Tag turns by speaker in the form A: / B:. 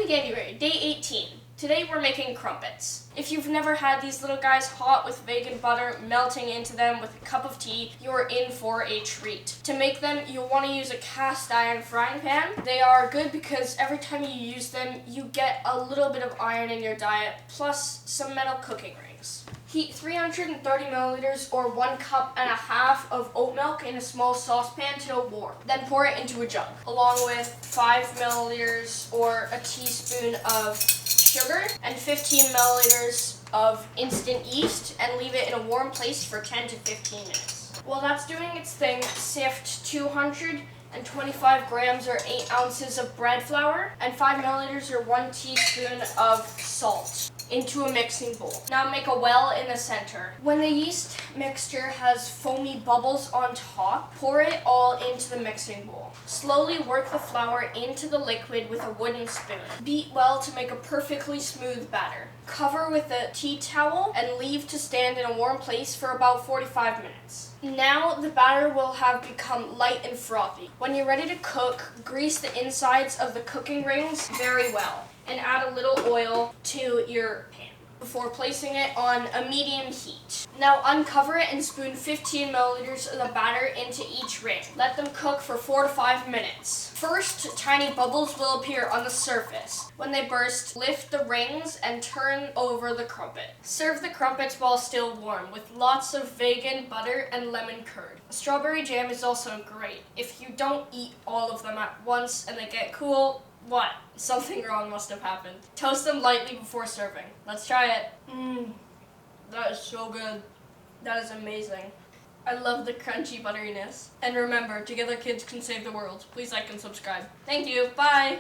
A: January, day 18. Today we're making crumpets. If you've never had these little guys hot with vegan butter melting into them with a cup of tea, you're in for a treat. To make them, you'll want to use a cast iron frying pan. They are good because every time you use them, you get a little bit of iron in your diet, plus some metal cooking rings. Heat 330 milliliters or 1.5 cups of oat milk in a small saucepan till warm. Then pour it into a jug, along with 5 milliliters or a teaspoon of sugar and 15 milliliters of instant yeast, and leave it in a warm place for 10 to 15 minutes. While that's doing its thing, sift 225 grams or 8 ounces of bread flour and 5 milliliters or 1 teaspoon of salt into a mixing bowl. Now make a well in the center. When the yeast mixture has foamy bubbles on top, pour it all into the mixing bowl. Slowly work the flour into the liquid with a wooden spoon. Beat well to make a perfectly smooth batter. Cover with a tea towel and leave to stand in a warm place for about 45 minutes. Now the batter will have become light and frothy. When you're ready to cook, grease the insides of the cooking rings very well and add a little oil to your pan before placing it on a medium heat. Now uncover it and spoon 15 milliliters of the batter into each ring. Let them cook for 4 to 5 minutes. First, tiny bubbles will appear on the surface. When they burst, lift the rings and turn over the crumpet. Serve the crumpets while still warm with lots of vegan butter and lemon curd. Strawberry jam is also great. If you don't eat all of them at once and they get cool, what? Something wrong must have happened. Toast them lightly before serving. Let's try it. That is so good. That is amazing. I love the crunchy butteriness. And remember, together kids can save the world. Please like and subscribe. Thank you. Bye.